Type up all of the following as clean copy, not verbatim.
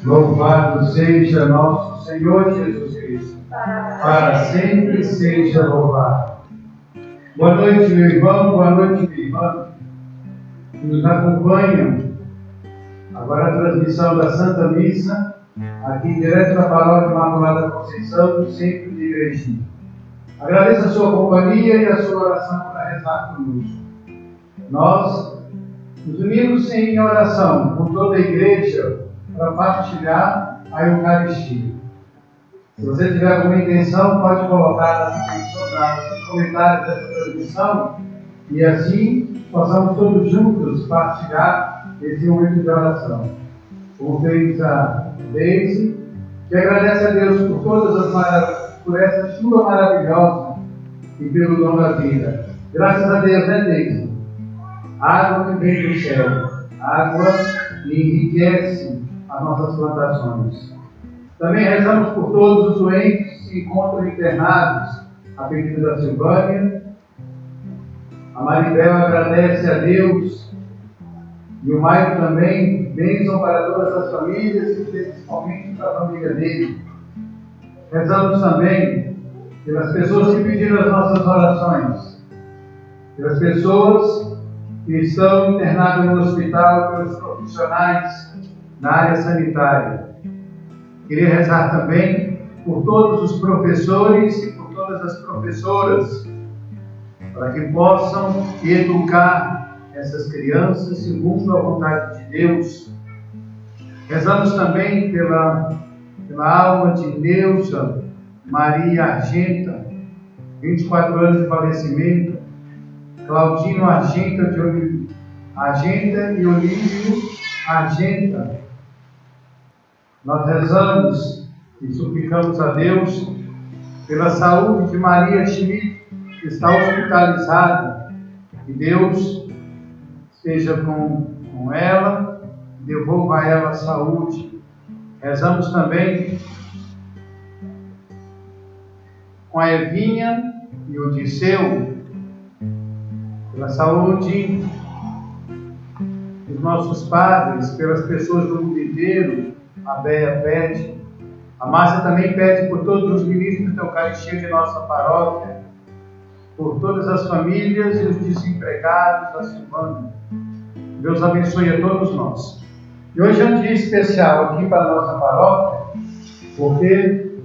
Louvado seja nosso Senhor Jesus Cristo, para sempre seja louvado. Boa noite, meu irmão, boa noite, minha irmã, que nos acompanham. Agora a transmissão da Santa Missa, aqui direto da Paróquia Imaculada Conceição, do Centro de Igrejinha. Agradeço a sua companhia e a sua oração para rezar conosco. Nós nos unimos em oração com toda a Igreja para partilhar a Eucaristia. Se você tiver alguma intenção, pode colocar nos comentários dessa transmissão e assim possamos todos juntos partilhar esse momento de oração. Como fez a Deise, que agradece a Deus por essa chuva maravilhosa e pelo dom da vida. Graças a Deus, né, Deise? Água que vem do céu, água que enriquece as nossas plantações. Também rezamos por todos os doentes que se encontram internados, a pedido da Silvânia. A Maribel agradece a Deus e o Maio também, bênção para todas as famílias e principalmente para a família dele. Rezamos também pelas pessoas que pediram as nossas orações, pelas pessoas que estão internadas no hospital, pelos profissionais na área sanitária. Queria rezar também por todos os professores e por todas as professoras, para que possam educar essas crianças segundo a vontade de Deus. Rezamos também pela alma de Neuza Maria Argenta, 24 anos de falecimento, Claudino Argenta e Olívio Argenta. Nós rezamos e suplicamos a Deus pela saúde de Maria Schmidt, que está hospitalizada, que Deus esteja com ela, devolva a ela a saúde. Rezamos também com a Evinha e o Disseu, pela saúde dos nossos padres, pelas pessoas do mundo inteiro. A Béia pede, a Márcia também pede por todos os ministros da Eucaristia de nossa paróquia, por todas as famílias e os desempregados da Silvana. Deus abençoe a todos nós. E hoje é um dia especial aqui para a nossa paróquia, porque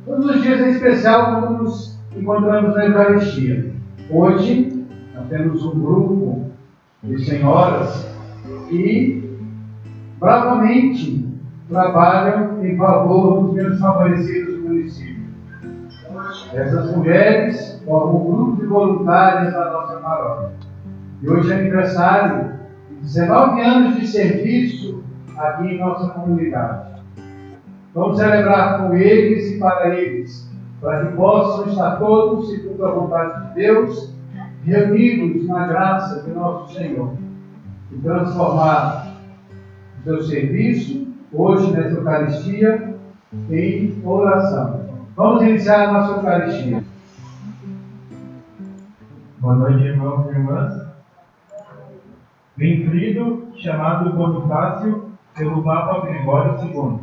todos os dias é especial quando nos encontramos na Eucaristia. Hoje, nós temos um grupo de senhoras que bravamente trabalham em favor dos menos favorecidos do município. Essas mulheres formam um grupo de voluntárias da nossa paróquia. E hoje é aniversário de 19 anos de serviço aqui em nossa comunidade. Vamos celebrar com eles e para eles, para que possam estar todos, segundo a vontade de Deus, reunidos na graça de nosso Senhor, e transformar o seu serviço, hoje nessa Eucaristia, em oração. Vamos iniciar a nossa Eucaristia. Boa noite, irmãos e irmãs. O infelido, chamado Bonifácio pelo Papa Gregório II,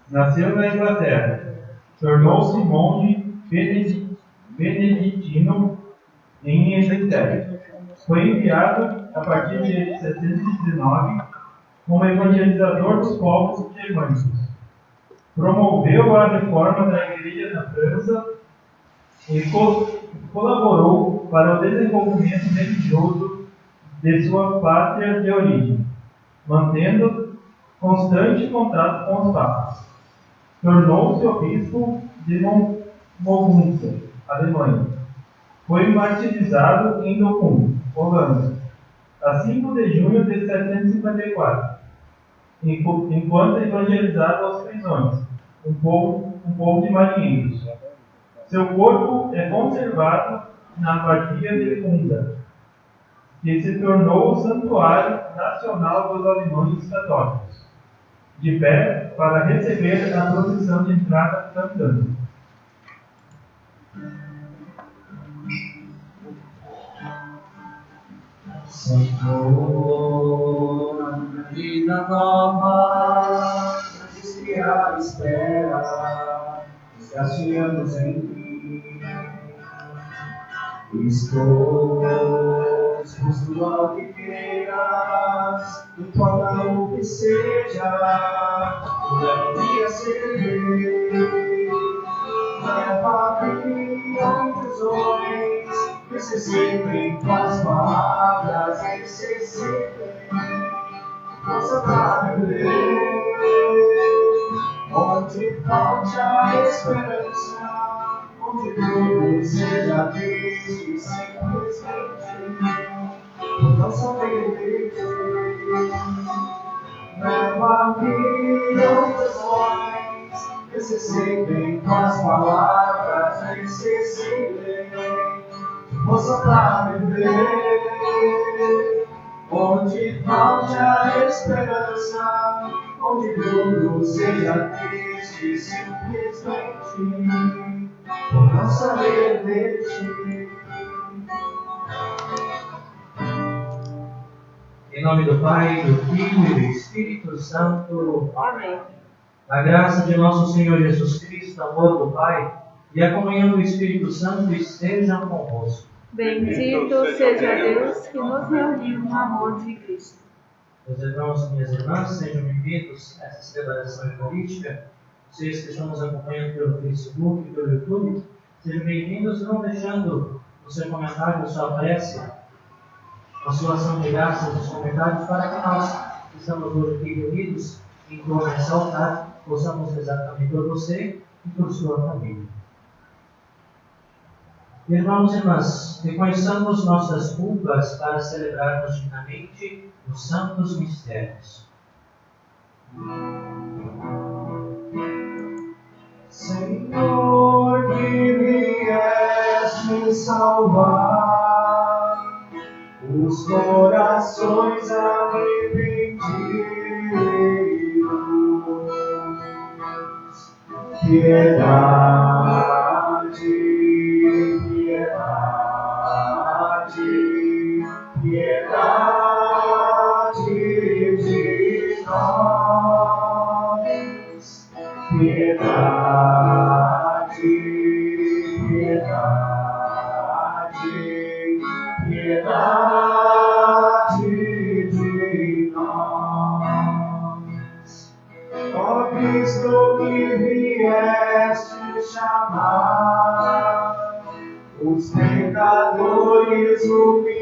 nasceu na Inglaterra, tornou-se monge beneditino em Inglaterra. Foi enviado, a partir de 719, como evangelizador dos povos germânicos. Promoveu a reforma da Igreja na França e colaborou para o desenvolvimento religioso de sua pátria de origem, mantendo constante contato com os papas. Tornou-se obispo de Mogunça, Alemanha. Foi martirizado em Dokkum, Holanda, a 5 de junho de 754, enquanto evangelizava os prisões, um povo de marinheiros. Seu corpo é conservado na abadia de Funda, que se tornou o santuário nacional dos alemães católicos, de pé para receber a procissão de entrada cantando. Senhor, vida nova, existe a espera, escasseamos em ti. Estou disposto ao que queiras, não importa o que seja, puder um dia ser. Leva-me a ilusões, que se sempre com as palavras, que se sempre possa pra viver. Onde falte a esperança, onde tudo seja triste, simplesmente não saber de ti. Leva-me a ilusões, que se sentem com as palavras, que se sentem possa pra viver. Onde falte a esperança, onde tudo seja triste, simplesmente por não saber de ti. Em nome do Pai, do Filho e do Espírito Santo. Amém. A graça de nosso Senhor Jesus Cristo, amor do Pai e a comunhão do Espírito Santo estejam convosco. Bendito seja Deus que nos reuniu no amor de Cristo. Meus irmãos e minhas irmãs, sejam bem-vindos a essa celebração eucarística. Vocês que estão nos acompanhando pelo Facebook e pelo YouTube, sejam bem-vindos, não deixando o seu comentário, a sua prece, a sua ação de graças nos comentários, para que nós, que estamos hoje aqui reunidos em torno desse altar, possamos rezar também por você e por sua família. Irmãos e irmãs, reconheçamos nossas culpas para celebrarmos dignamente os santos mistérios. Senhor, que vieste me salvar, os corações arrependidos. Piedade, piedade, piedade de nós. Piedade, piedade, piedade de nós. Ó Cristo que vieste chamar os pecadores humilhados.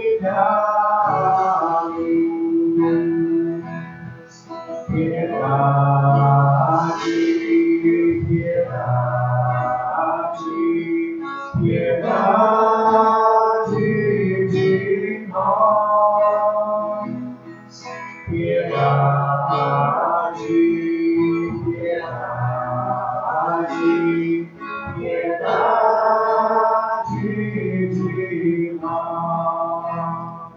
Piedade, piedade, piedade de nós. Piedade, piedade, piedade de nós.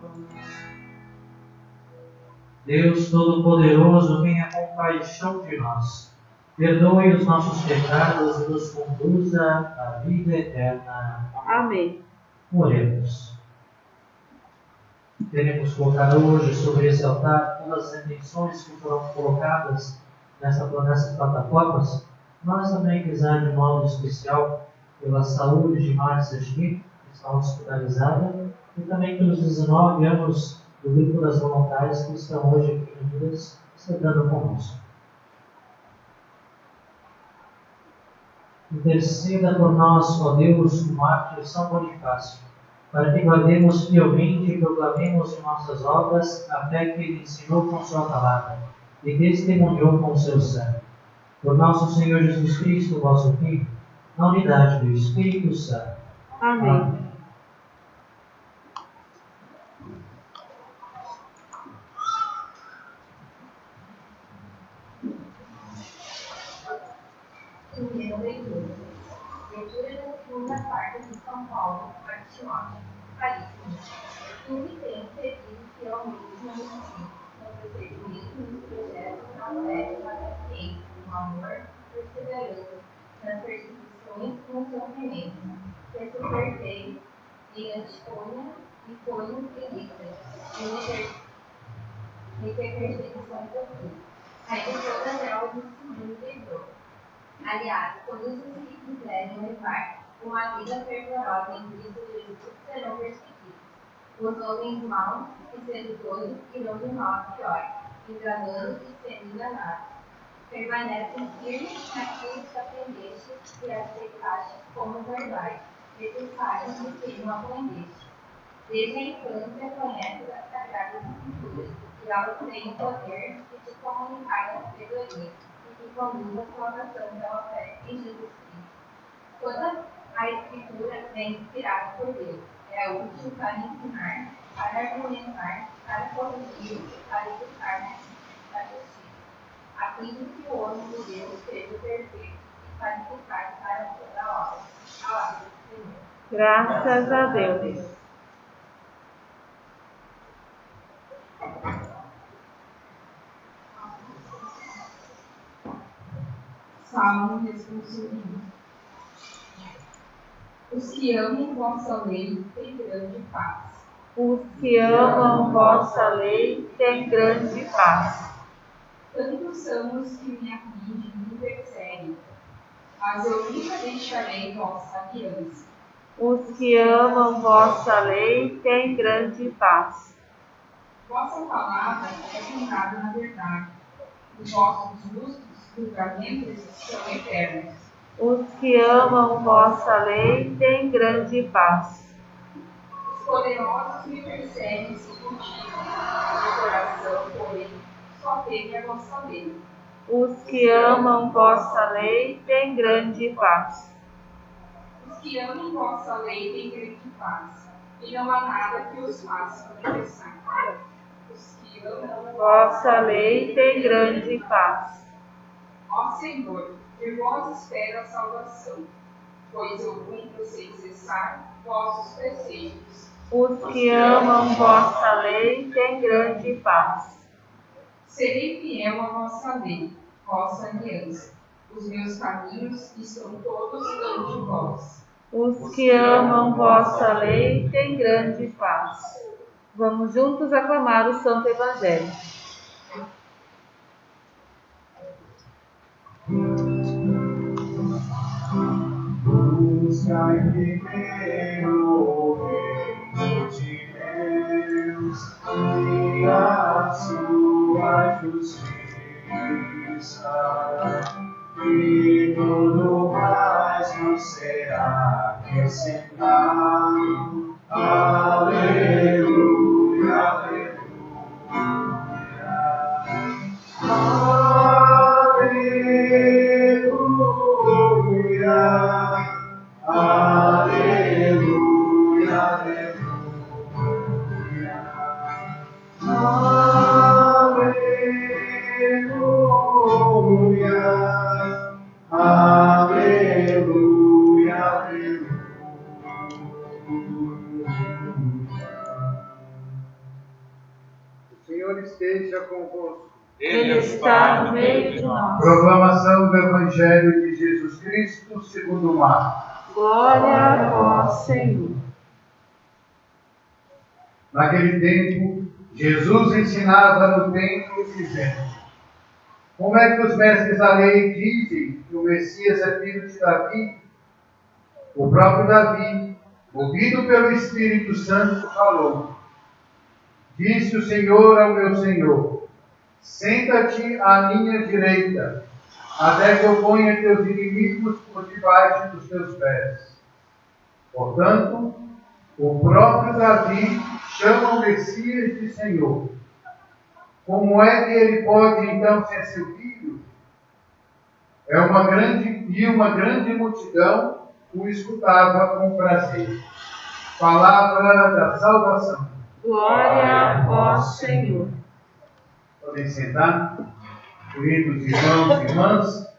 Deus Todo-Poderoso, tenha compaixão de nós. Perdoe os nossos pecados e nos conduza à vida eterna. Amém. Oremos. Queremos colocar hoje sobre esse altar todas as intenções que foram colocadas nessas plataformas. Nós também rezar de modo especial pela saúde de Márcia Schmidt, que está hospitalizada, e também pelos 19 anos do grupo das voluntárias que estão hoje aqui reunidas, celebrando conosco. Interceda por nós, ó Deus, o mártir São Bonifácio, para que guardemos fielmente e proclamemos em nossas obras a fé que ele ensinou com sua palavra e testemunhou com seu sangue. Por nosso Senhor Jesus Cristo, vosso Filho, na unidade do Espírito Santo. Amém. Amém. Primeira leitura. Leitura da segunda carta de São Paulo a Timóteo. Caríssimo, tudo tem servido fielmente no ensino, no procedimento e nos projetos na fé, na paciência, no amor, perseverança, nas perseguições e no sofrimento, perseverei em Antônia e Tonho e Lita, e perseguições ocultas. Ainda todas elas o Senhor livrou. Aliás, todos os que quiserem levar uma vida fervorosa em Cristo Jesus serão perseguidos. Os homens maus e sedutores irão de mal a pior, enganando e sendo enganados. Permanecem firmes naquilo que aprendeste e aceitaste como verdade, necessário de que não aprendeste. Desde a infância conheces as sagradas escrituras, e elas têm o poder de te comunicar a sabedoria, que conduz a salvação pela fé em Jesus Cristo. Toda a Escritura é inspirada por Deus, é útil para ensinar, para argumentar, para corrigir, para educar na justiça, a fim de que o homem de Deus seja perfeito e qualificado para toda a obra. Palavra do Senhor. Graças a Deus. Salmo responsorial. Os que amam vossa lei têm grande paz. Os que amam vossa lei têm grande paz. Tantos são os que me afligem e me perseguem, mas eu nunca deixarei vossa aliança. Os que amam vossa lei têm grande paz. Vossa palavra é fundada na verdade. Os vossos justos julgamentos são eternos. Os que amam vossa lei têm grande paz. Os poderosos me perseguem sem motivo. Meu coração, porém, só teme a vossa lei. Os que amam vossa lei têm grande paz. Os que amam vossa lei têm grande paz, e não há nada que os faça tropeçar. Os que amam Vossa lei têm grande paz. Ó Senhor, de vós espero a salvação, pois eu cumpro sem cessar vossos preceitos. Os que amam vossa lei têm grande paz. Serei fiel à vossa lei, vossa aliança. Os meus caminhos estão todos ante vós. Os que amam vossa lei têm grande paz. Vamos juntos aclamar o Santo Evangelho. Buscai primeiro o reino de Deus e a sua justiça, e tudo mais nos será acrescentado. Aleluia, aleluia. Aleluia, aleluia, aleluia, aleluia, aleluia. O Senhor esteja convosco. Ele está no meio de nós. Proclamação do Evangelho de Jesus Cristo segundo Marcos. Glória a vós, Senhor. Naquele tempo, Jesus ensinava no templo, dizendo: como é que os mestres da lei dizem que o Messias é filho de Davi? O próprio Davi, movido pelo Espírito Santo, falou: disse o Senhor ao meu Senhor: senta-te à minha direita, até que eu ponha teus inimigos por debaixo dos teus pés. Portanto, o próprio Davi chama o Messias de Senhor. Como é que ele pode então ser seu filho? Uma grande multidão o escutava com prazer. Palavra da salvação. Glória a vós, Senhor. Podem sentar, queridos irmãos e irmãs.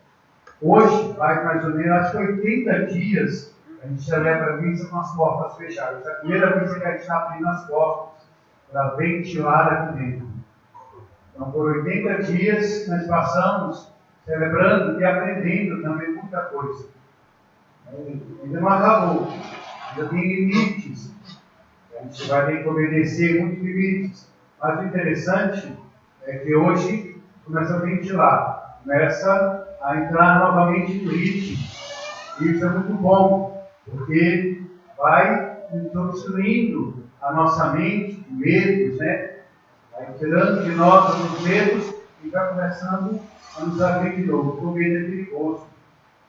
Hoje faz mais ou menos, acho que 80 dias, a gente celebra a missa com as portas fechadas. É a primeira missa que a gente está abrindo as portas para ventilar aqui dentro. Então, por 80 dias, nós passamos celebrando e aprendendo também muita coisa. Ainda não acabou, ainda tem limites. A gente vai ter que obedecer muitos limites. Mas o interessante é que hoje começa a ventilar, começa a entrar novamente no ritmo. E isso é muito bom, porque vai obstruindo a nossa mente de medos, né? Vai tirando de nós os medos e vai começando a nos abrir de novo. Porque o medo é perigoso.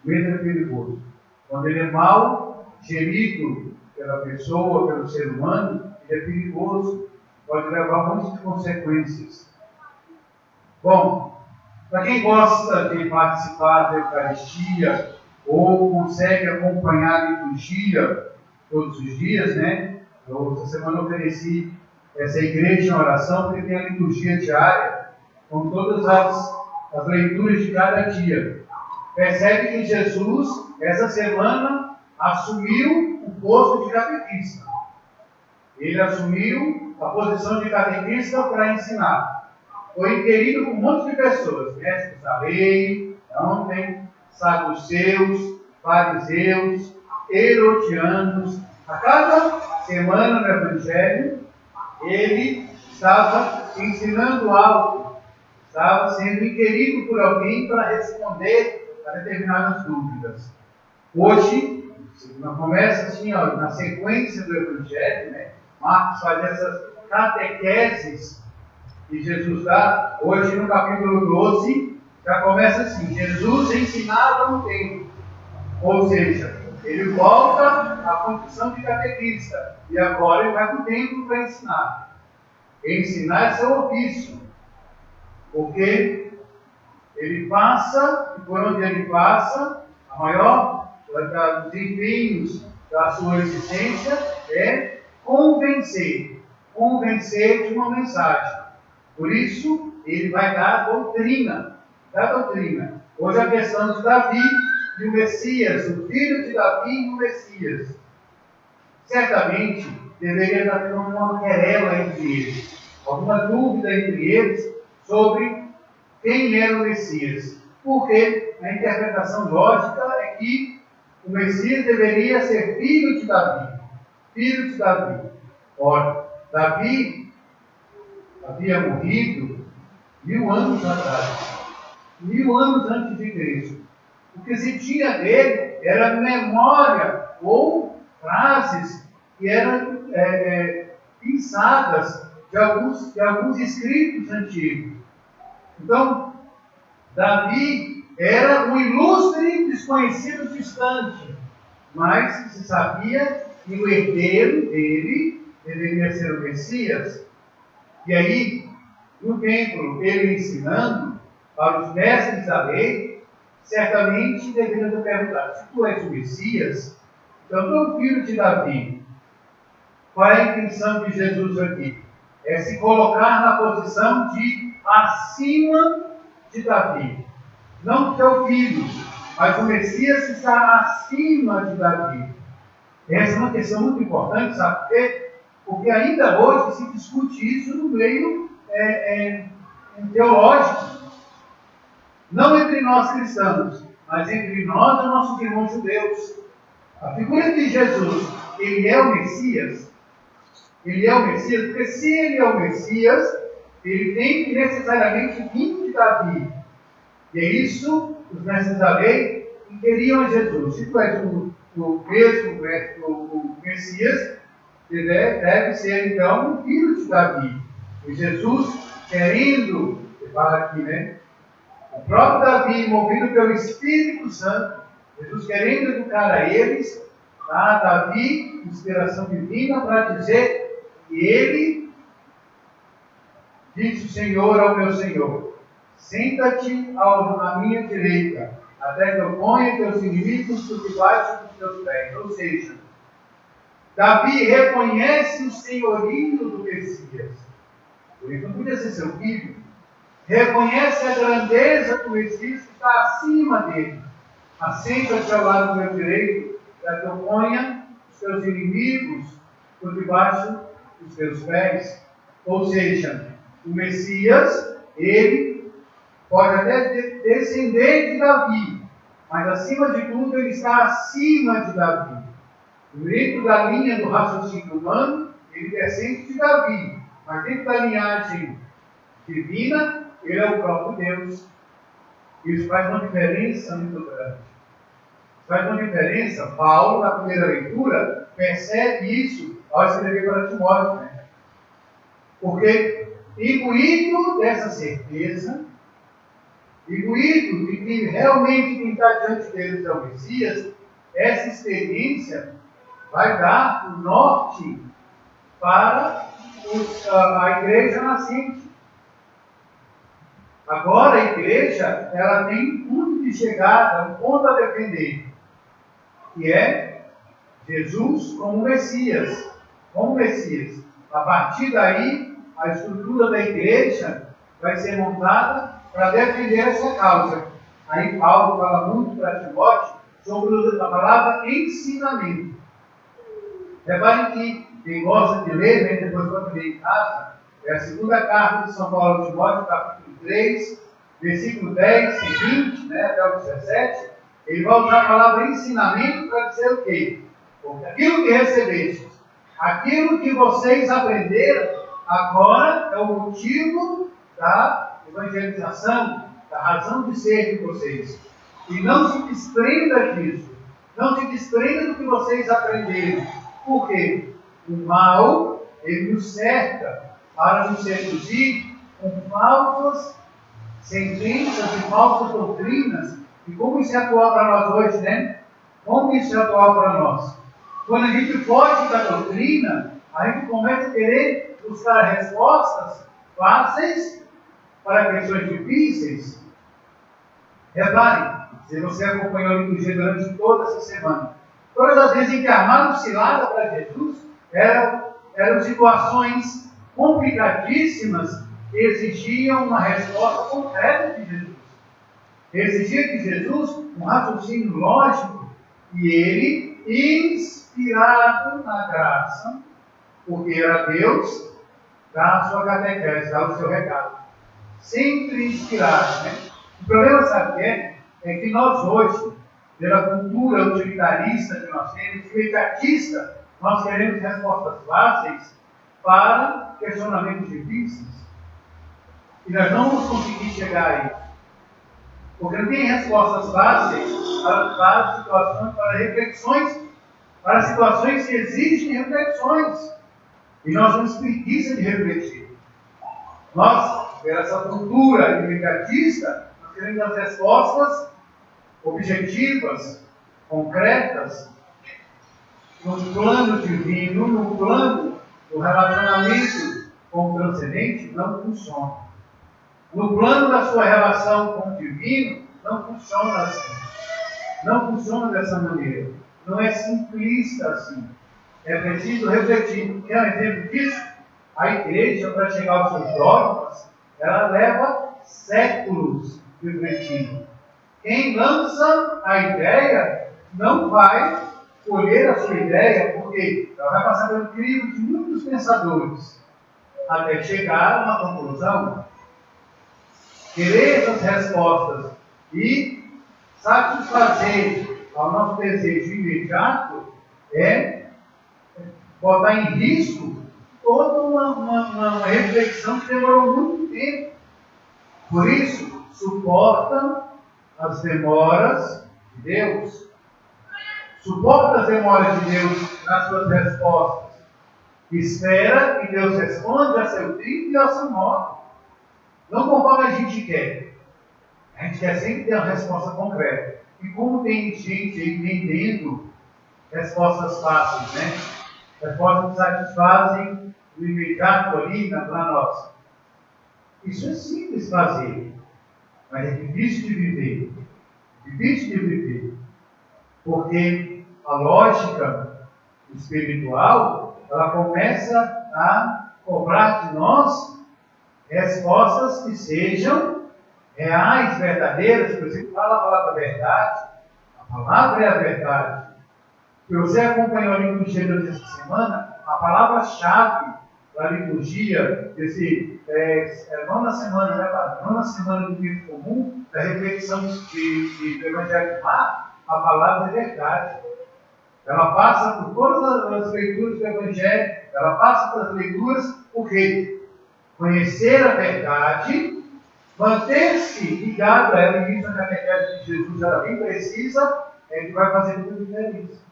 O medo é perigoso. Quando ele é mal gerido pela pessoa, pelo ser humano, ele é perigoso. Pode levar muitas consequências. Bom, para quem gosta de participar da Eucaristia ou consegue acompanhar a liturgia todos os dias, né? Essa semana eu ofereci essa igreja em oração, porque tem a liturgia diária, com todas as leituras de cada dia. Percebe que Jesus, essa semana, assumiu o posto de catequista. Ele assumiu a posição de catequista para ensinar. Foi inquirido por um monte de pessoas, mestres da lei, ontem, saduceus, fariseus, herodianos. A cada semana no Evangelho, ele estava ensinando algo, estava sendo inquirido por alguém para responder a determinadas dúvidas. Hoje, começa assim, na sequência do Evangelho, né? Marcos faz essas catequeses que Jesus dá. Hoje, no capítulo 12, já começa assim: Jesus ensinava no templo. Ou seja, ele volta à condição de catequista. E agora ele vai para o templo para ensinar. Ensinar é seu ofício. Porque ele passa, e por onde ele passa, a maior dos empenhos da sua existência é convencer. Convencer de uma mensagem. Por isso, ele vai dar a doutrina. Hoje a questão de Davi e o Messias, o filho de Davi e o Messias. Certamente, deveria estar tendo uma querela entre eles, alguma dúvida entre eles sobre quem era o Messias. Porque a interpretação lógica é que o Messias deveria ser filho de Davi. Filho de Davi. Ora, Davi havia morrido 1000 anos atrás. 1000 anos antes de Cristo. O que se tinha dele era memória ou frases que eram pensadas de alguns escritos antigos. Então, Davi era um ilustre desconhecido distante, mas se sabia que o herdeiro dele deveria ser o Messias. E aí, no templo, ele ensinando para os mestres da lei, certamente deveriam perguntar: se tu és o Messias, então tu é o filho de Davi. Qual é a intenção de Jesus aqui? É se colocar na posição de acima de Davi. Não teu filho, mas o Messias está acima de Davi. Essa é uma questão muito importante, sabe por quê? Porque ainda hoje se discute isso no meio teológico. Não entre nós cristãos, mas entre nós e nossos irmãos judeus. A figura de Jesus, ele é o Messias? Ele é o Messias, porque se ele é o Messias, ele tem que necessariamente vir de Davi. E é isso os mestres da lei queriam a Jesus. Se tu és o Messias, deve ser então o filho de Davi. E Jesus querendo, você fala aqui, né? O próprio Davi, movido pelo Espírito Santo, Jesus querendo educar a eles, a Davi, inspiração divina, para dizer que ele disse o Senhor ao meu Senhor: senta-te à minha direita, até que eu ponha teus inimigos por debaixo dos teus pés. Ou seja, Davi reconhece o senhorio do Messias. Por isso não podia ser seu filho. Reconhece a grandeza do Messias que está acima dele. Assenta-te ao lado do meu direito, para que eu ponha os teus inimigos por debaixo dos teus pés. Ou seja, o Messias, ele pode até descender de Davi, mas acima de tudo ele está acima de Davi. Dentro da linha do raciocínio humano, ele descende de Davi, mas dentro da linhagem divina, ele é o próprio Deus. Isso faz uma diferença muito grande. Faz uma diferença. Paulo, na primeira leitura, percebe isso ao escrever para Timóteo, né? Porque, imbuído dessa certeza, imbuído de que realmente quem está diante deles é o Messias, essa experiência vai dar o norte para a igreja nascente. Agora a igreja, ela tem um ponto de chegada, um ponto a defender, que é Jesus como Messias. Como Messias. A partir daí, a estrutura da igreja vai ser montada para defender essa causa. Aí Paulo fala muito para Timóteo sobre a palavra ensinamento. Repare que quem gosta de ler, né, depois quando ler em casa, é a segunda carta de São Paulo a Timóteo, capítulo 3, versículo 10 e 20, né, até o 17, ele vai usar a palavra ensinamento para dizer o quê? Porque aquilo que recebestes, aquilo que vocês aprenderam, agora é o motivo da evangelização, da razão de ser de vocês. E não se desprenda disso. Não se desprenda do que vocês aprenderam. Por quê? O mal, ele nos cerca para nos seduzir com falsas sentenças e falsas doutrinas. E como isso é atual para nós hoje, né? Como isso é atual para nós? Quando a gente foge da doutrina, a gente começa a querer buscar respostas fáceis para questões difíceis. Repare, se você acompanhou a liturgia durante toda essa semana, todas as vezes em que armaram cilada para Jesus, eram situações complicadíssimas que exigiam uma resposta concreta de Jesus. Exigia de Jesus um raciocínio lógico, e ele, inspirado na graça, porque era Deus, dá a sua catequese, dá o seu recado. Sempre inspirado, né? O problema, sabe o que é? É que nós hoje, pela cultura utilitarista que nós temos, imediatista, nós queremos respostas fáceis para questionamentos difíceis. E nós não vamos conseguir chegar a isso. Porque não tem respostas fáceis para situações, para reflexões, para situações que exigem reflexões. E nós temos preguiça de refletir. Nós, pela essa cultura imediatista, nós queremos as respostas objetivas, concretas, no plano divino, no plano do relacionamento com o transcendente, não funciona. No plano da sua relação com o divino, não funciona assim. Não funciona dessa maneira. Não é simplista assim. É preciso refletir. Quer um exemplo disso? A igreja, para chegar aos seus dogmas, ela leva séculos refletindo. Quem lança a ideia não vai colher a sua ideia, porque ela vai passar pelo crivo de muitos pensadores, até chegar a uma conclusão. Querer essas respostas e satisfazer ao nosso desejo imediato é botar em risco toda uma reflexão que demorou muito tempo. Por isso, suporta as demoras de Deus. Suporta as demoras de Deus nas suas respostas. Espera que Deus responda a seu tempo e a seu modo. Não conforme a gente quer. A gente quer sempre ter uma resposta concreta. E como tem gente aí vendendo respostas fáceis, né? Respostas que satisfazem o imediato ali para nós. Isso é simples fazer, mas é difícil de viver. Difícil de viver. Porque a lógica espiritual, ela começa a cobrar de nós respostas que sejam reais, verdadeiras. Por exemplo, fala a palavra verdade. A palavra é a verdade. Se você acompanhou a liturgia dessa semana, a palavra-chave da liturgia, nona semana, né, Padre? Nona semana do tempo comum, da reflexão do Evangelho de Marcos, a palavra é verdade. Ela passa por todas as leituras do Evangelho, ela passa pelas leituras, por quê? Conhecer a verdade, manter-se ligado a ela, e isso a catequese de Jesus era bem precisa, é que vai fazer muita diferença.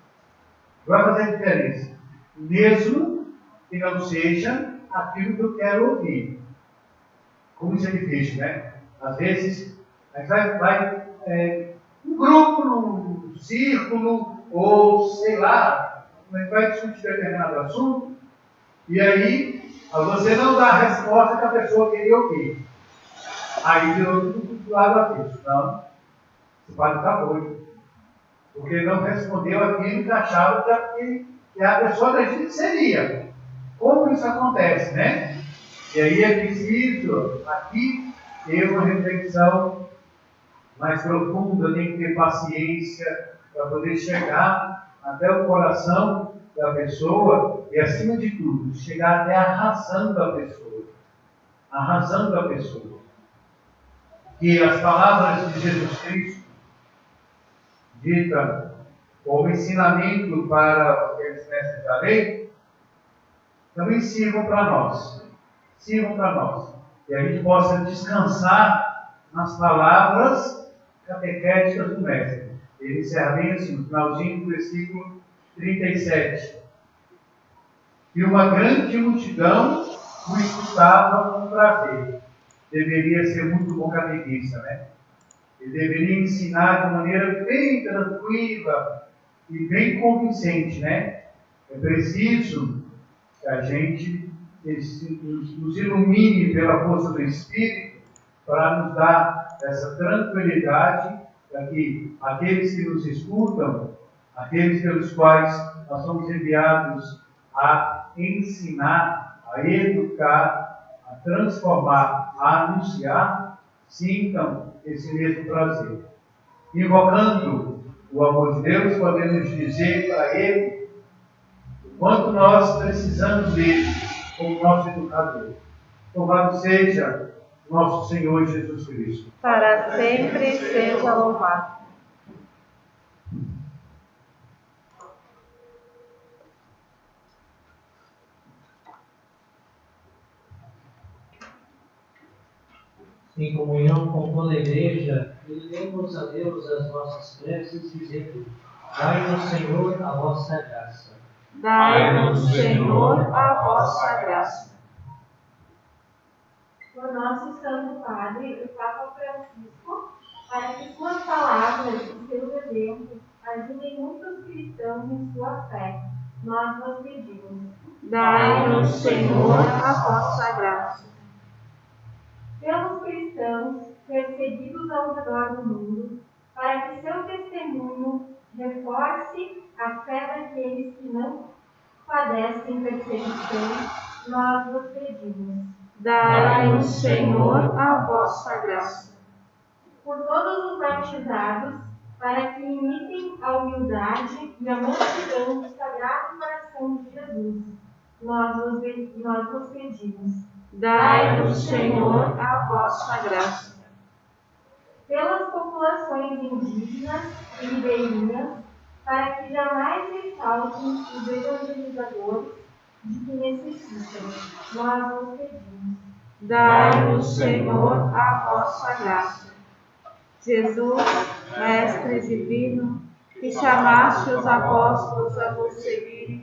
Vai fazer diferença. Mesmo que não seja aquilo que eu quero ouvir. Como isso é difícil, né? Às vezes, a gente vai num grupo, num círculo, ou sei lá, a gente vai discutir determinado assunto, e aí você não dá a resposta que a pessoa queria ouvir. Aí de outro lado avesso. Não, você pode estar doido. Porque não respondeu aquilo que achava que a pessoa da gente seria. Como isso acontece, né? E aí é preciso, aqui, ter uma reflexão mais profunda, tem que ter paciência para poder chegar até o coração da pessoa e, acima de tudo, chegar até a razão da pessoa. A razão da pessoa. Que as palavras de Jesus Cristo, dita como ensinamento para aqueles mestres da lei, também sirvam para nós. Sirvam para nós. E a gente possa descansar nas palavras catequéticas do mestre. Ele encerra bem assim, no finalzinho do versículo 37. E uma grande multidão o escutava com prazer. Deveria ser muito bom catequista, né? Ele deveria ensinar de maneira bem tranquila e bem convincente, né? É preciso que a gente nos ilumine pela força do Espírito para nos dar essa tranquilidade para que aqueles que nos escutam, aqueles pelos quais nós somos enviados a ensinar, a educar, a transformar, a anunciar, sintam esse mesmo prazer. Invocando o amor de Deus, podemos dizer para Ele, quanto nós precisamos dele como nosso educador. Louvado seja nosso Senhor Jesus Cristo. Para sempre seja louvado. Em comunhão com toda a Igreja, elevemos a Deus as nossas preces, dizendo: Dai-nos, Senhor, a vossa graça. Dai-nos, Senhor, a vossa graça. Por nosso Santo Padre, o Papa Francisco, para que suas palavras e seus exemplos ajudem muitos cristãos em sua fé, nós vos pedimos. Dai-nos, Senhor, a vossa graça. Pelos cristãos perseguidos ao redor do mundo, para que seu testemunho reforce a fé daqueles que não padecem perseguição, nós vos pedimos. Dai-nos, Senhor, a vossa graça. Por todos os batizados, para que imitem a humildade e a mansidão do Sagrado Coração de Jesus, nós vos pedimos. Dai-nos, Senhor, a vossa graça. Pelas populações indígenas e ribeirinhas, para que jamais lhe faltem os evangelizadores de que necessitam, nós vos pedimos. Dai-nos, Senhor, a vossa graça. Jesus, Mestre divino, que chamaste os apóstolos a vos seguirem,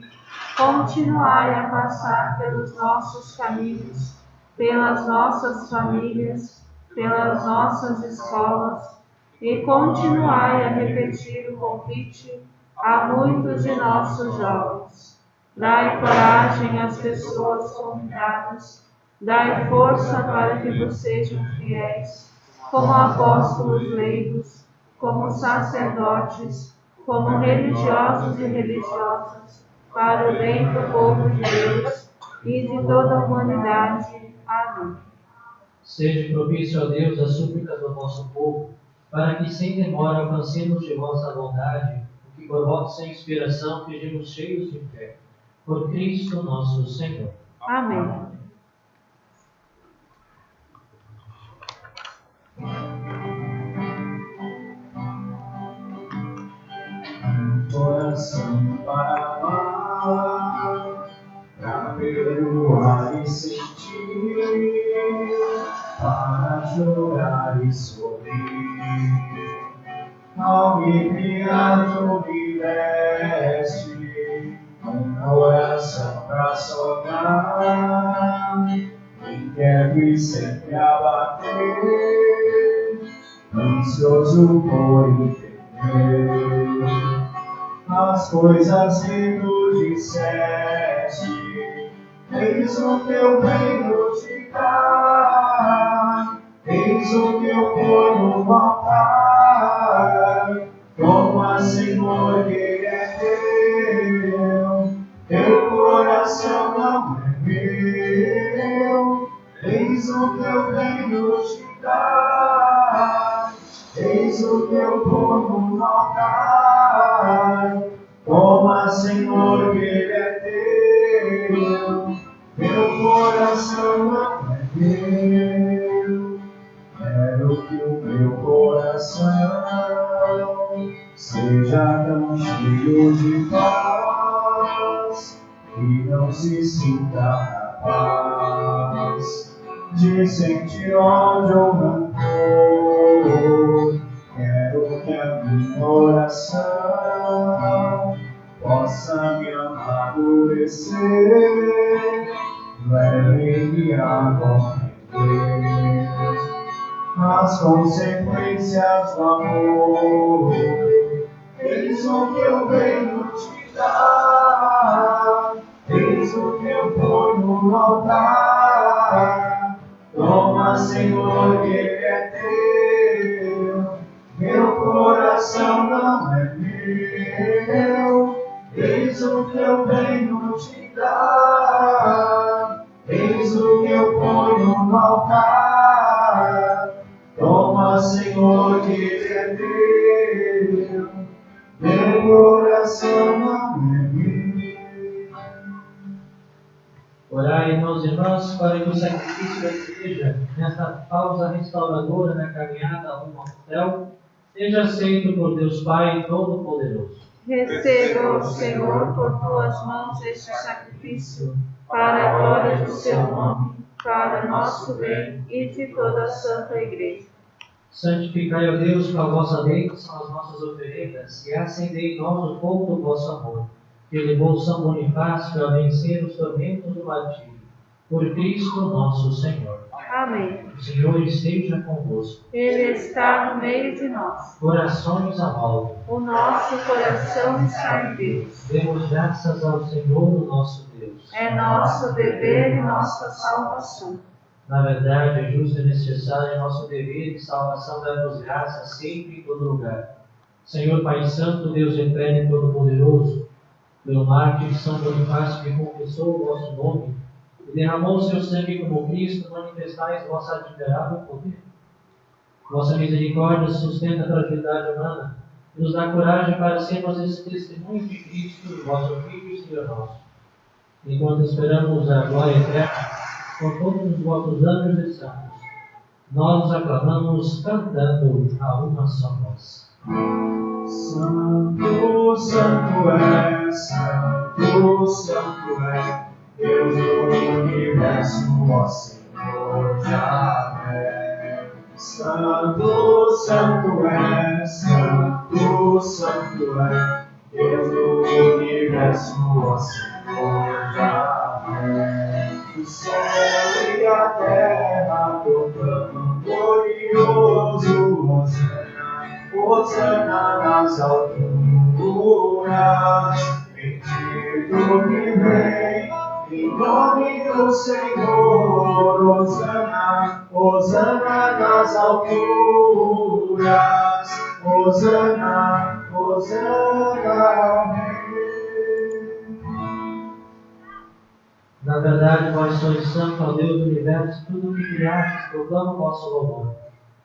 continuai a passar pelos nossos caminhos, pelas nossas famílias, pelas nossas escolas, e continuai a repetir o convite a muitos de nossos jovens. Dai coragem às pessoas convidadas, dai força para que vos sejam fiéis, como apóstolos leigos, como sacerdotes, como religiosos e religiosas, para o bem do povo de Deus e de toda a humanidade. Amém. Seja propício a Deus a súplica do nosso povo, para que sem demora alcancemos de vossa vontade, o que por vossa inspiração pedimos cheios de fé. Por Cristo nosso Senhor. Amém. Coração para amar, para perdoar e sentir, para chorar e sorrir. Ao me criar, tu me deste coração pra sonhar, inquieto e sempre a bater, ansioso por entender as coisas que tu disseste. Eis o teu reino te dá, eis o teu corpo no altar. Toma, Senhor, que é teu coração não é meu. Eis o teu reino te dá, eis o teu corpo no altar. Toma, Senhor, que ele é teu, meu coração não é meu. Quero que o meu coração seja tão cheio de paz, que não se sinta capaz de sentir ódio ou rancor. Quero que a minha oração possa me amadurecer, leve-me a compreender as consequências do amor. Eis o que eu venho te dar, eis o que eu ponho no altar. Toma, Senhor, que ele é teu, meu coração não é meu. Eis o que eu venho te dar, eis o que eu ponho no altar. Toma, Senhor, que ele é teu, meu coração não é meu. nós para que o sacrifício da Igreja, nesta pausa restauradora na caminhada rumo ao céu, seja aceito por Deus Pai Todo-Poderoso. Receba, Senhor, por tuas mãos este sacrifício, para a glória do seu nome, para nosso bem e de toda a Santa Igreja. Santificai, ó Deus, com a vossa bênção as nossas oferendas, e acendei em nós o fogo do vosso amor, que levou São Bonifácio a vencer os tormentos do martírio. Por Cristo nosso Senhor. Amém. O Senhor esteja convosco. Ele está no meio de nós. Corações ao alto. O nosso coração está em Deus. Demos graças ao Senhor, o nosso Deus. É nosso dever e nossa salvação. Na verdade, é justo e necessário nosso dever de salvação dar-nos graça sempre e em todo lugar. Senhor Pai Santo, Deus eterno e todo-poderoso, pelo mártir São Bonifácio que confessou o vosso nome e derramou o seu sangue como Cristo, manifestais vosso admirável poder. Vossa misericórdia sustenta a fragilidade humana e nos dá coragem para sermos esse testemunho de Cristo, vosso Filho e Senhor nosso. Enquanto esperamos a glória eterna, com todos os vossos anjos e santos, nós os aclamamos cantando a uma só voz. Santo, santo é, santo, santo é, Deus do universo, ó Senhor Javé. Santo, santo é, santo, santo é, Deus do universo, ó Senhor Javé. O céu e a terra proclamam glorioso Hosana, Hosana nas alturas. Bendito que vem em nome do Senhor, Hosana, Hosana nas alturas, Hosana, Hosana. Na verdade, vós sois santo, ó Deus do universo, tudo o que criastes proclama o vosso louvor.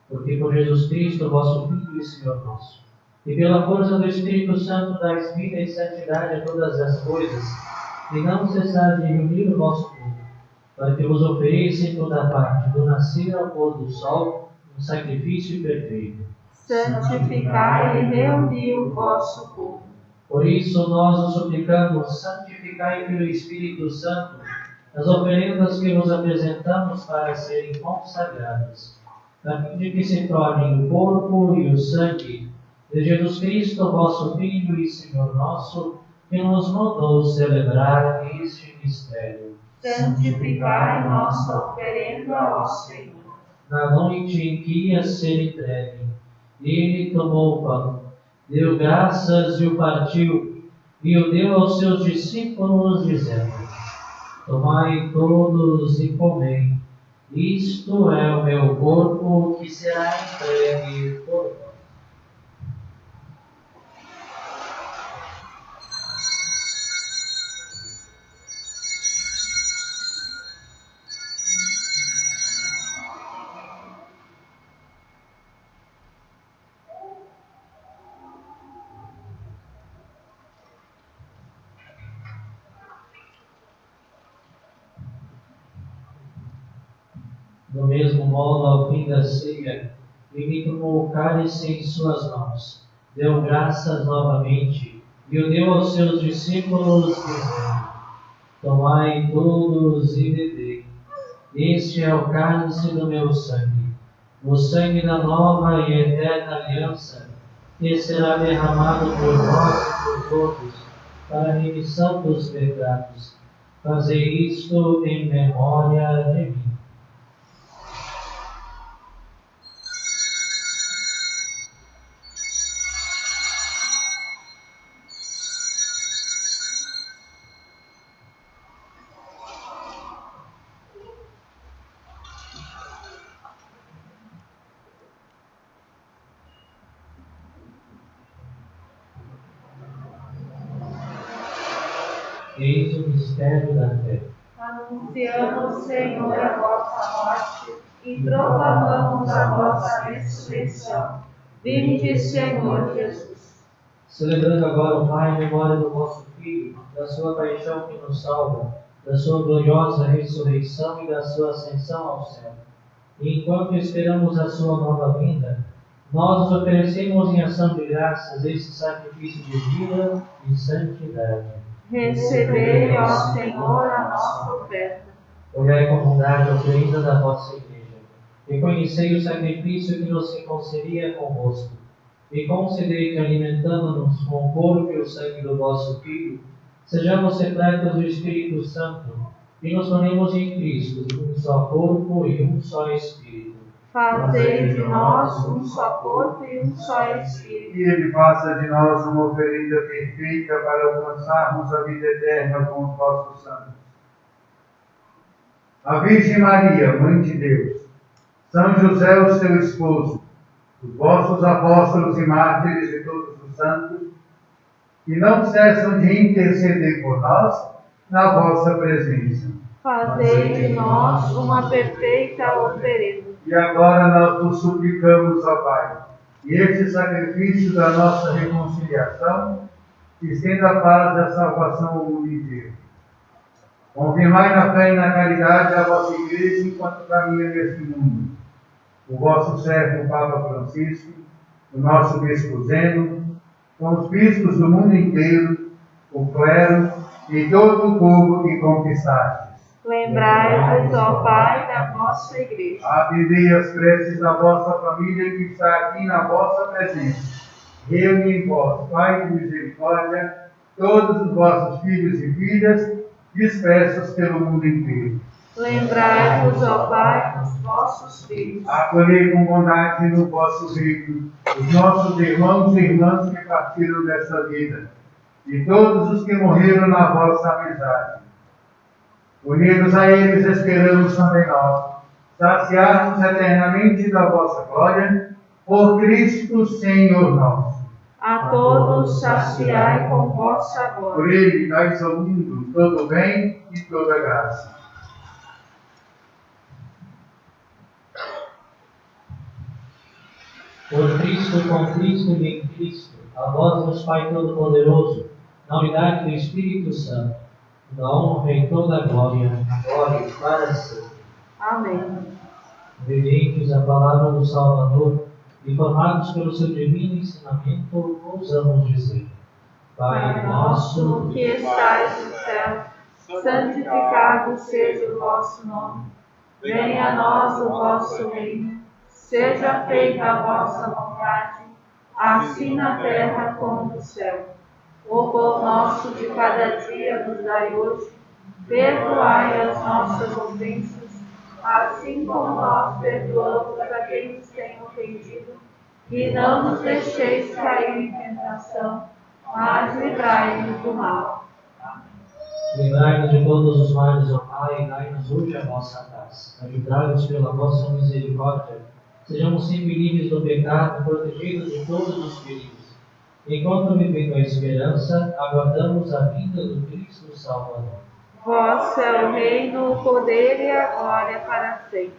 Porque por Jesus Cristo, vosso Filho e Senhor nosso, e pela força do Espírito Santo dais vida e santidade a todas as coisas, e não cessar de reunir o vosso povo, para que vos ofereça em toda parte, do nascer ao pôr do sol, um sacrifício perfeito. Santificai e reuni o vosso povo. Por isso nós os suplicamos, santificai pelo Espírito Santo as oferendas que vos apresentamos para serem consagradas, a fim de que se tornem o corpo e o sangue de Jesus Cristo, vosso Filho e Senhor nosso, que nos mandou celebrar este mistério. Santificai nossa oferenda ao Senhor. Na noite em que ia ser entregue, ele tomou o pão, deu graças e o partiu, e o deu aos seus discípulos, dizendo: tomai todos e comei, isto é o meu corpo que será entregue por vós. Do mesmo modo, ao fim da ceia, ele tomou o cálice em suas mãos, deu graças novamente e o deu aos seus discípulos, dizendo: tomai todos e bebei. Este é o cálice do meu sangue, o sangue da nova e eterna aliança, que será derramado por vós e por todos, para a remissão dos pecados. Fazei isto em memória de mim. Eis o mistério da fé. Anunciamos, Senhor, a vossa morte e proclamamos a vossa ressurreição. Vinde, Senhor Jesus. Celebrando agora o Pai em memória do vosso Filho, da sua paixão que nos salva, da sua gloriosa ressurreição e da sua ascensão ao céu. E enquanto esperamos a sua nova vinda, nós nos oferecemos em ação de graças esse sacrifício de vida e santidade. Recebei, ó Senhor, a nossa oferta. Olhai com bondade a oferenda da vossa Igreja. Reconhecei o sacrifício que nos reconcilia convosco. E concedei que, alimentando-nos com o corpo e o sangue do vosso Filho, sejamos repletos do Espírito Santo e nos tornemos em Cristo um só corpo e um só Espírito. Fazei de nós um só corpo e um só Espírito. Que Ele faça de nós uma oferenda perfeita para alcançarmos a vida eterna com os vossos santos. A Virgem Maria, Mãe de Deus, São José, o seu esposo, os vossos apóstolos e mártires e todos os santos, que não cessam de interceder por nós na vossa presença. Fazei de nós uma perfeita oferenda. E agora nós vos suplicamos, ó Pai, que este sacrifício da nossa reconciliação estenda a paz e a salvação ao mundo inteiro. Confirmai na fé e na caridade a vossa Igreja enquanto caminha neste mundo. O vosso servo, o Papa Francisco, o nosso Bispo Zeno, com os bispos do mundo inteiro, o clero e todo o povo que conquistastes. Lembrai-vos, ó Pai, da vossa Igreja. Atendei as preces da vossa família que está aqui na vossa presença. Reúne em vós, Pai de misericórdia, todos os vossos filhos e filhas, dispersos pelo mundo inteiro. Lembrai-vos, ó Pai, dos vossos filhos. Acolhei com bondade no vosso reino os nossos irmãos e irmãs que partiram desta vida, e todos os que morreram na vossa amizade. Unidos a eles, esperamos também nós, saciar-nos eternamente da vossa glória, por Cristo Senhor nosso. A todos saciai com vossa glória. Por Ele dais ao mundo todo o bem e toda a graça. Por Cristo, com Cristo e em Cristo, a vós, Deus Pai Todo-Poderoso, na unidade do Espírito Santo, da honra e toda a glória, agora e para sempre. Amém. Obedientes à palavra do Salvador e formados pelo seu divino ensinamento, ousamos dizer: Pai nosso, que estais no céu, santificado seja o vosso nome. Venha a nós o vosso reino. Seja feita a vossa vontade, assim na terra como no céu. O pão nosso de cada dia nos dai hoje. Perdoai as nossas ofensas, assim como nós perdoamos a quem nos tem ofendido. E não nos deixeis cair em tentação, mas livrai-nos do mal. Livrai-nos de todos os males, ó Pai, e dai-nos hoje a vossa paz. Ajudai-nos pela vossa misericórdia. Sejamos sempre livres do pecado, protegidos de todos os perigos. Enquanto vivendo a esperança, aguardamos a vinda do Cristo Salvador. Vosso é o reino, o poder e a glória para sempre.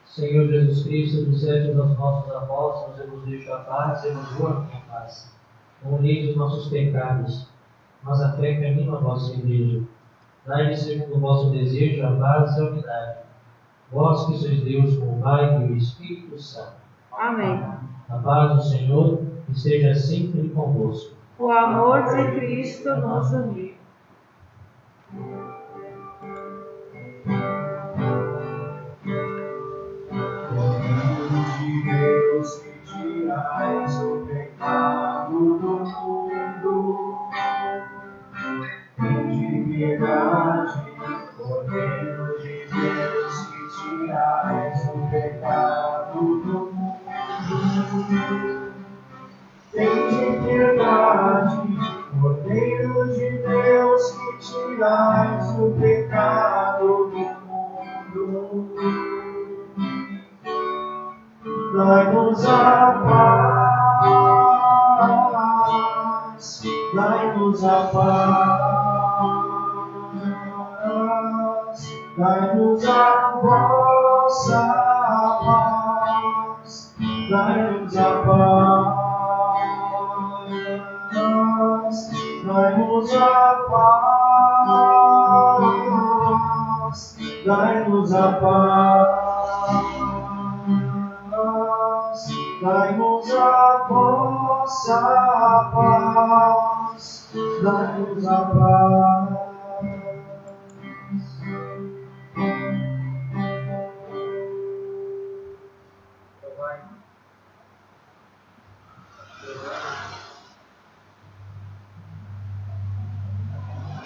Senhor Jesus Cristo, disseste aos nossos apóstolos: eu vos deixo a paz, eu vos dou a minha paz. Não olheis os nossos pecados, mas a fé que anima a vossa Igreja. Dai-lhe segundo o vosso desejo a paz e a unidade. Vós que sois Deus com o Pai e o Espírito Santo. Amém. A paz do Senhor esteja sempre convosco. O amor de Cristo nos uniu. De Deus que tirais o pecado do mundo, em divindade, Cordeiro de Deus que tirais o pecado do mundo, tem piedade, Cordeiro de Deus que tirais o pecado do mundo. Dai-nos a paz, dai-nos a paz, dai-nos a vossa paz, dai-nos a paz, dai-nos a paz. dai-nos a paz, dai-nos a vossa paz, dai-nos a paz.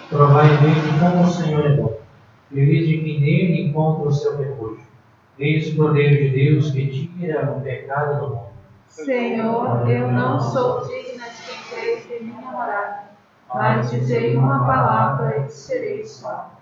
Provai nele como o Senhor é bom. Feliz de quem nele encontra o seu refúgio. Eis o Cordeiro de Deus que tira o pecado do mundo. Senhor, eu não sou digna de que entreis em minha morada, mas dizei uma palavra e serei salvo.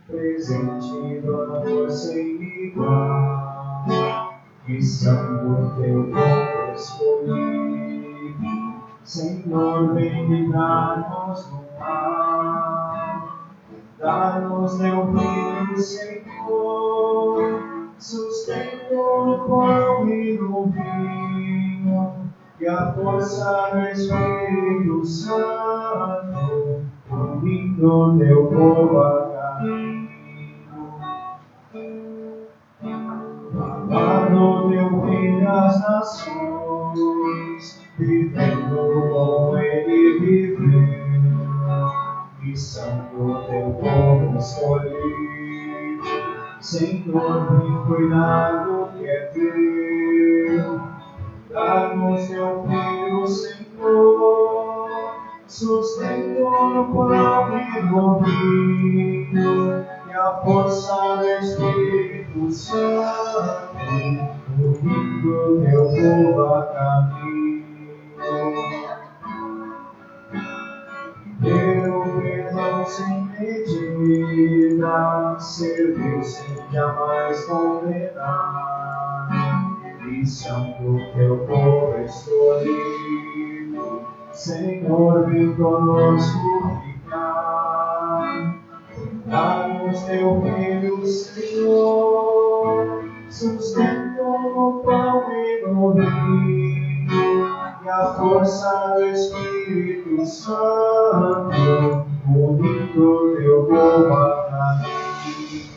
Presente do amor sem igual, que são do teu povo escolhido. Senhor, vem livrar-nos do mal, dá-nos teu filho, Senhor, sustento no pão e no vinho, e a força do Espírito Santo, unindo teu povo a caminho. Amado teu filho as nações, vivendo com ele viveu, e santo teu povo escolhido. Senhor, vem cuidar do que é teu, dá-nos teu filho, Senhor, sustento no pão e no vinho, e a força do Espírito Santo, unindo teu povo a caminho. Teu perdão sem medida, serviu sem jamais condenar, e santo teu povo escolhido. Senhor, vem conosco ficar, dá-nos teu filho, Senhor, sustento no pão e no vinho, e a força do Espírito Santo, unindo teu povo a caminho.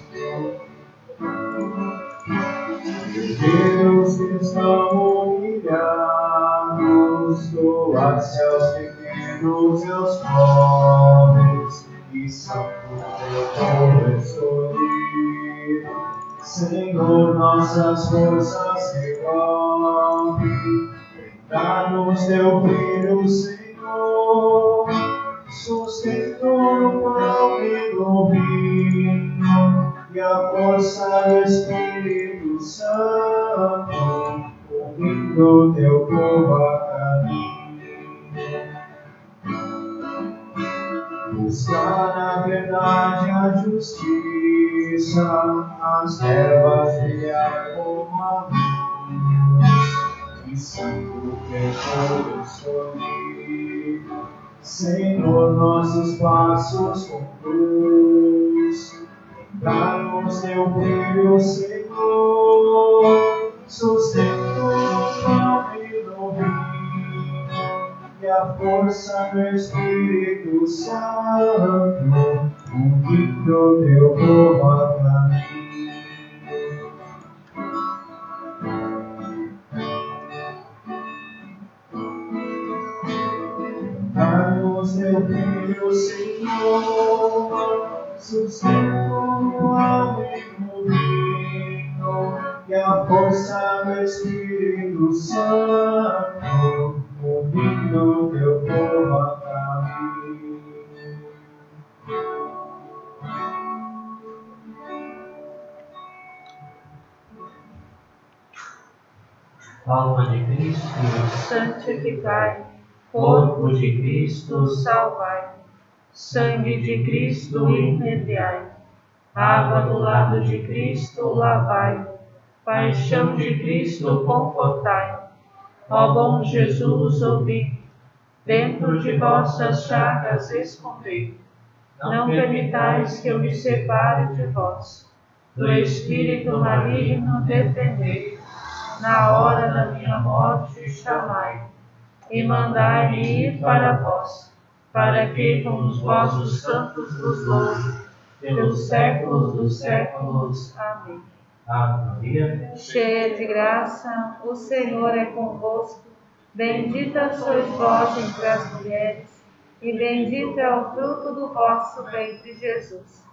Deus que estão humilhados, doar-se aos pequenos e aos pobres, e são do teu povo escolhido. Senhor, nossas forças revolve, dá-nos teu filho, Senhor, sustento no pão e no vinho, e a força do Espírito Santo, unindo teu povo a caminho. Buscar na verdade a justiça, as trevas brilhar como a luz, e santo teu povo escolhido. Senhor, nossos passos conduz. Dá-nos teu brilho, Senhor, sustento alma e no vinho, e a força do Espírito Santo, unindo teu povo a caminho. Dá-nos teu brilho, Senhor, sustento alma e no vinho, e a força do Espírito Santo, unindo teu povo a caminho. Alma de Cristo, santificai, corpo de Cristo, salvai, sangue de Cristo irradiai, água do lado de Cristo lavai, paixão de Cristo confortai. Ó bom Jesus, ouvi, dentro de vossas chagas escondei. Não permitais que eu me separe de vós, do espírito maligno defendei. Na hora da minha morte chamai, e mandai-me ir para vós, para que com os vossos santos vos louve, pelos séculos dos séculos. Amém. Ave Maria, Cheia de graça, o Senhor é convosco. Bendita sois vós entre as mulheres, e bendito é o fruto do vosso ventre, Jesus.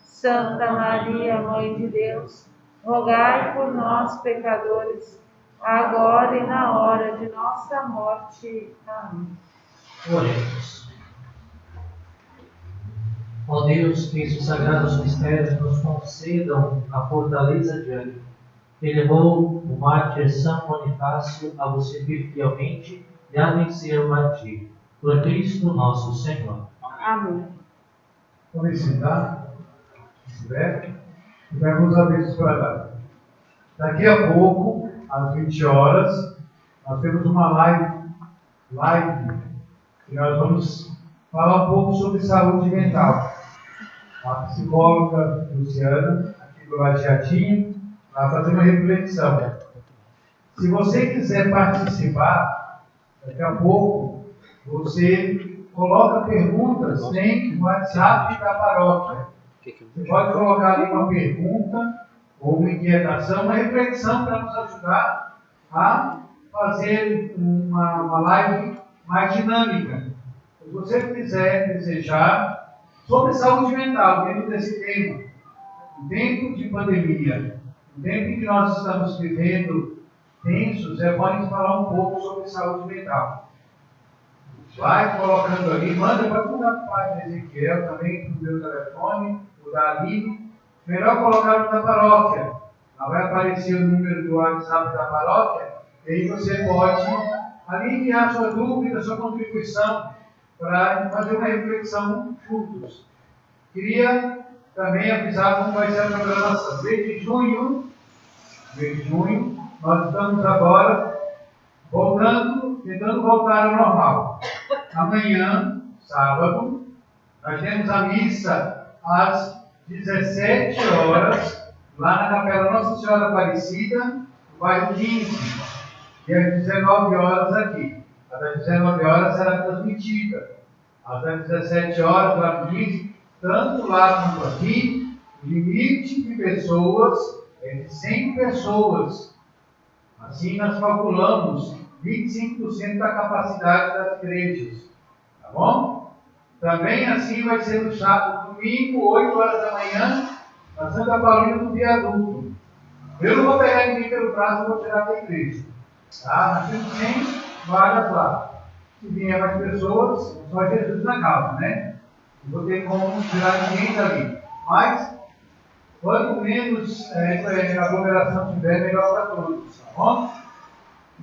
Santa Maria, Mãe de Deus, rogai por nós, pecadores, agora e na hora de nossa morte. Amém. oremos. Ó Deus, que esses sagrados mistérios nos concedam a fortaleza de ânimo, que levou o mártir São Bonifácio a vos servir fielmente e a vencer o martírio. Por Cristo nosso Senhor. Amém. Vamos ensinar, se tiver, e vamos abençoar. Daqui a pouco, às 20 horas, nós temos uma live, e nós vamos falar um pouco sobre saúde mental. A psicóloga Luciana, aqui do Lajeatinho, vai fazer uma reflexão. Se você quiser participar, daqui a pouco, você coloca perguntas no WhatsApp da paróquia. Você pode colocar ali uma pergunta, ou uma inquietação, uma reflexão para nos ajudar a fazer uma live mais dinâmica. Se você quiser desejar sobre saúde mental, dentro desse tema, no tempo de pandemia, no tempo em que nós estamos vivendo tensos, é bom a gente falar um pouco sobre saúde mental. Vai colocando ali, manda para mandar para o pai Ezequiel também, para o meu telefone, o da Aline. Melhor colocar no da paróquia. Lá vai aparecer o número do WhatsApp da paróquia, e aí você pode ali enviar sua dúvida, sua contribuição, para fazer uma reflexão juntos. Queria também avisar como vai ser a programação. Desde junho, nós estamos agora tentando voltar ao normal. Amanhã, sábado, nós temos a missa às 17 horas, lá na Capela Nossa Senhora Aparecida, no bairro 15, e às 19 horas aqui. A das 19 horas será transmitida. Às 17 horas, lá no 15, tanto lá quanto aqui, o limite de pessoas é de 100 pessoas. Assim, nós calculamos 25% da capacidade das igrejas. Tá bom? Também assim vai ser no sábado, domingo, 8 horas da manhã, na Santa Paulina do Viaduto. Eu não vou pegar ninguém pelo braço e vou tirar da igreja. Tá? Nós temos 100 vagas lá. Se vier mais pessoas, só Jesus na causa, né? Não vou ter como tirar ninguém dali. Mas, quanto menos a aglomeração tiver, melhor para todos. Tá bom?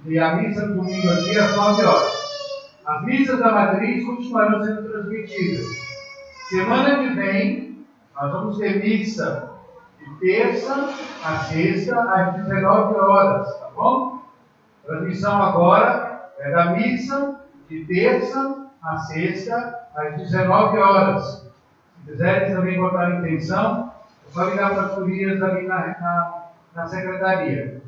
E a missa do domingo aqui às 9 horas. As missas da matriz continuarão sendo transmitidas. Semana que vem, nós vamos ter missa de terça a sexta às 19 horas, tá bom? Transmissão agora é da missa de terça a sexta, às 19 horas. Se quiserem também botar a intenção, é só ligar para as gurias ali na secretaria.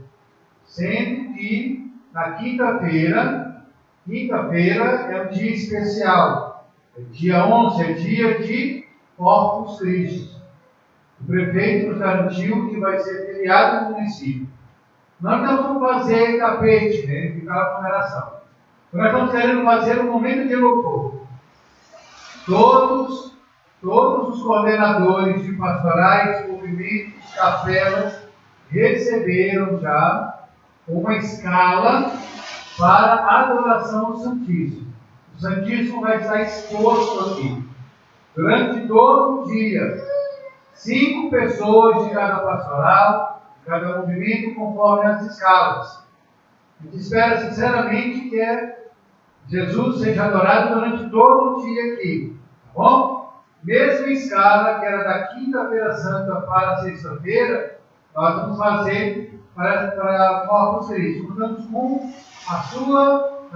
Sendo que na quinta-feira é um dia especial. Dia 11 é dia de Corpus Christi. O prefeito nos garantiu que vai ser feriado no município. Nós não vamos fazer tapete, né? Ficar a aglomeração. Nós estamos querendo fazer um momento de louvor. Todos os coordenadores de pastorais, movimentos, capelas, receberam já uma escala para a adoração ao Santíssimo. O Santíssimo vai estar exposto aqui. Durante todo o dia, 5 pessoas de cada pastoral, de cada movimento, conforme as escalas. A gente espera sinceramente que Jesus seja adorado durante todo o dia aqui. Tá bom? Mesma escala que era da quinta-feira santa para a sexta-feira, nós vamos fazer para Corpus Christi. Contamos com a sua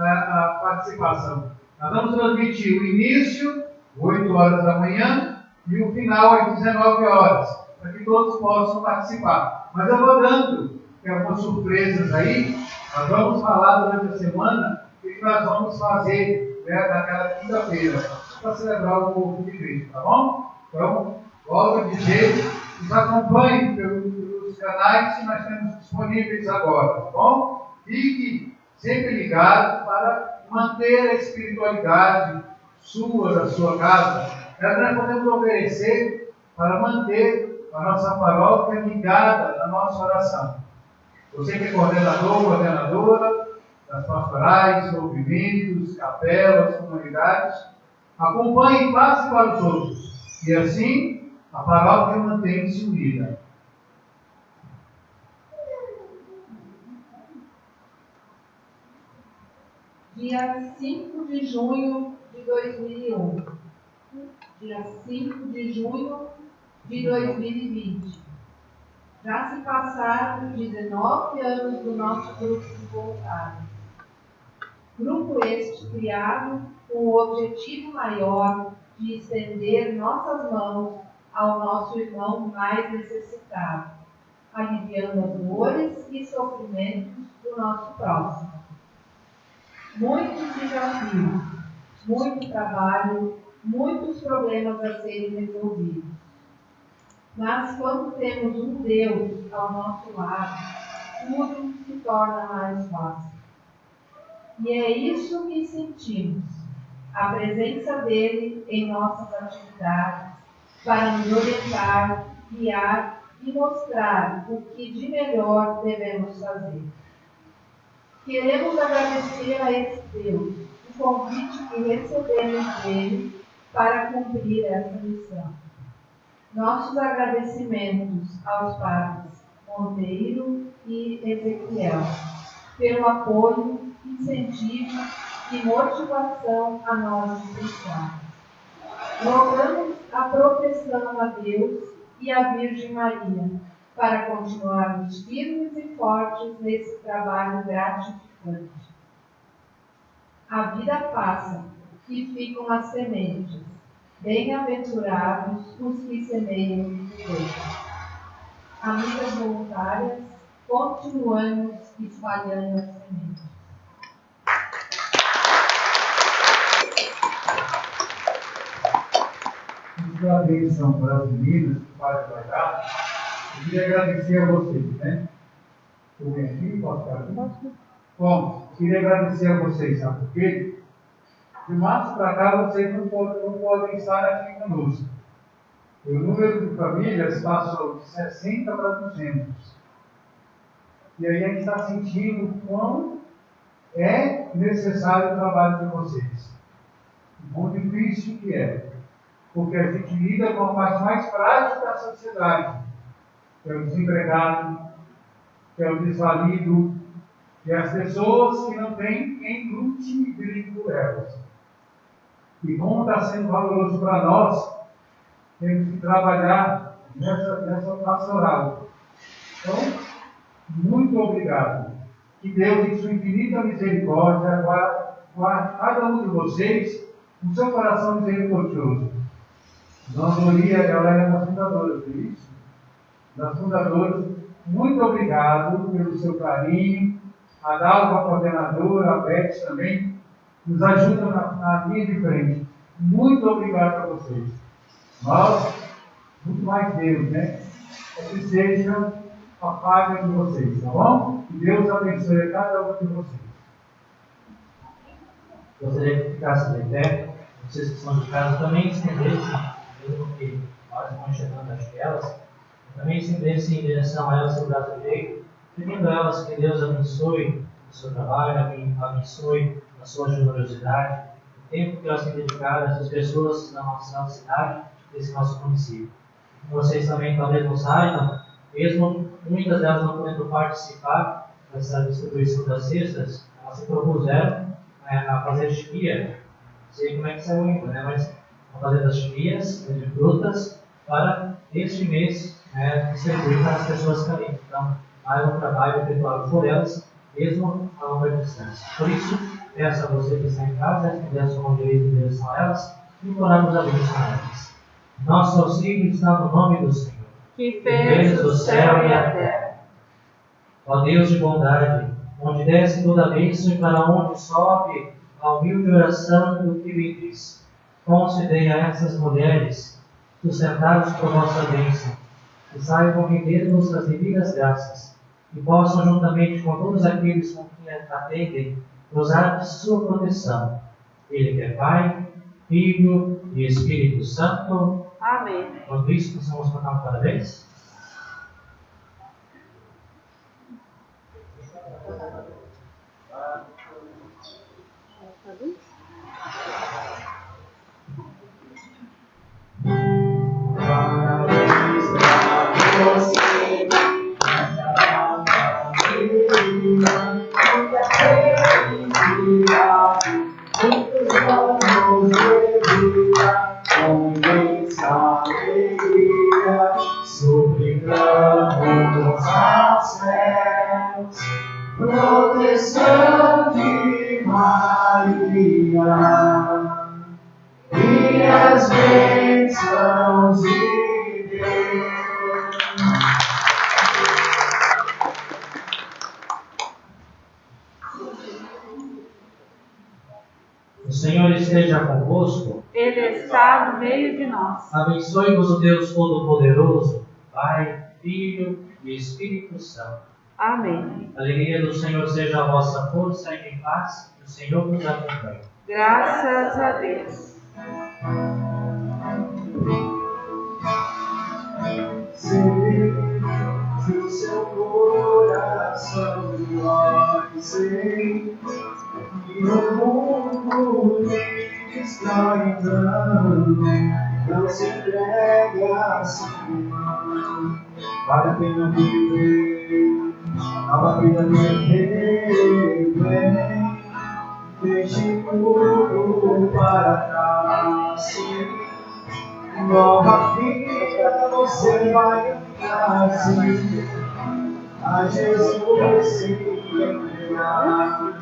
participação. Nós vamos transmitir o início, 8 horas da manhã, e o final, às 19 horas, para que todos possam participar. Mas eu vou dando algumas surpresas aí. Nós vamos falar durante a semana o que nós vamos fazer naquela quinta-feira, para celebrar o corpo de Cristo, tá bom? Então, volto a dizer, nos acompanhem pelos canais que nós temos disponíveis agora, tá bom? Fique sempre ligado para manter a espiritualidade da sua casa. Nós podemos oferecer para manter a nossa paróquia ligada na nossa oração. Você que é coordenadora das pastorais, movimentos, capelas, comunidades, acompanhe e passe para os outros. E assim, a paróquia mantém-se unida. Dia 5 de junho de 2001. Dia 5 de junho de 2020. Já se passaram 19 anos do nosso grupo de voluntários. Grupo este criado com o objetivo maior de estender nossas mãos ao nosso irmão mais necessitado, aliviando as dores e sofrimentos do nosso próximo. Muitos desafios, muito trabalho, muitos problemas a serem resolvidos. Mas quando temos um Deus ao nosso lado, tudo se torna mais fácil. E é isso que sentimos, a presença dele em nossas atividades, para nos orientar, guiar e mostrar o que de melhor devemos fazer. Queremos agradecer a esse Deus o convite que recebemos dele para cumprir essa missão. Nossos agradecimentos aos padres Monteiro e Ezequiel pelo apoio, incentivo e motivação a nós cristãos. Rogamos a proteção a Deus e à Virgem Maria para continuarmos firmes e fortes nesse trabalho gratificante. A vida passa e ficam as sementes. Bem-aventurados os que semeiam Deus. Amigas voluntárias, continuamos espalhando as sementes. A bênção para as meninas que o Padre vai dar, eu queria agradecer a vocês, né? Eu venho aqui, posso ficar aqui? Bom, eu queria agradecer a vocês, sabe por quê? De março para cá, vocês não podem estar aqui conosco. O número de famílias passou de 60 para 200. E aí a gente está sentindo o quão é necessário o trabalho de vocês. O quão difícil que é. Porque a gente lida com a parte mais frágil da sociedade, que é o desempregado, que é o desvalido, que é as pessoas que não têm quem lute e brigue por elas. E como está sendo valoroso para nós, temos que trabalhar nessa pastoral. Então, muito obrigado. Que Deus, em sua infinita misericórdia, guarde cada um de vocês o seu coração misericordioso. Dona Maria, ela é uma fundadora, por isso. Das fundadoras, muito obrigado pelo seu carinho. A Dalva, a coordenadora, a Beth também, nos ajudam na linha de frente. Muito obrigado a vocês. Nós, muito mais Deus, né? Que seja a paga de vocês, tá bom? Que Deus abençoe a cada um de vocês. Gostaria que ficasse de pé, vocês que são de casa também estendessem, mesmo que nós vamos chegando às elas, também estendessem em direção a elas o braço direito, pedindo a elas que Deus abençoe o seu trabalho, abençoe a sua generosidade, o tempo que elas têm dedicado a essas pessoas da nossa cidade, desse nosso município. Vocês também talvez não saibam, mesmo muitas delas não podendo participar dessa distribuição das cestas, elas se propuseram a fazer chimia, não sei como é que saiu ainda, né? Mas a fazer das chimias de frutas para este mês distribuir para as pessoas carentes. Então, mais um trabalho efetuado por elas, mesmo a longa distância. Por isso, peço a você que está em casa, estender a sua mão direita em direção a elas e imploramos a bênção a elas. Nosso auxílio está no nome do Senhor, que fez o céu e a terra. Ó Deus de bondade, onde desce toda a bênção e para onde sobe a humilde oração do que me diz, concedei a essas mulheres, sustentadas por vossa bênção, que saibam render-nos as devidas graças, e possam, juntamente com todos aqueles com quem atendem, gozar de sua proteção. Ele que é Pai, Filho e Espírito Santo. Amém. Por isso, nós vamos cantar um parabéns. Parabéns pra você, muita felicidade, muitos anos de vida, com imensa alegria, suplicamos aos céus, proteção de Maria. E as bênçãos de Deus. O Senhor esteja convosco. Ele está no meio de nós. Abençoe-vos o Deus Todo-Poderoso, Pai, Filho e Espírito Santo. Amém. A alegria do Senhor seja a vossa força e em paz, que o Senhor nos acompanhe. Graças a Deus. Sei que o seu coração dói, sei que o mundo lhe está entrando, não se entrega assim. Vale a pena viver, nova vida viver, vem, deixe tudo para trás. Nova vida você vai nascer, a Jesus se entregar,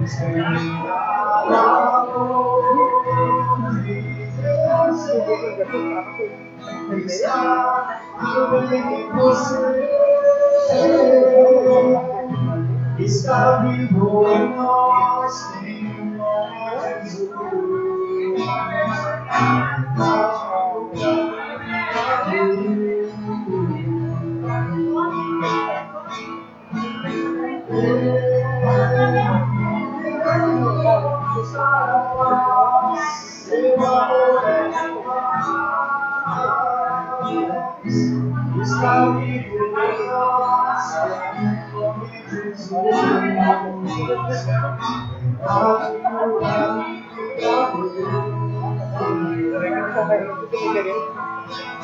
experimentar o amor de Deus está em você, está vivo em nós, em Jesus. Está vivo em nós, em nome de Jesus.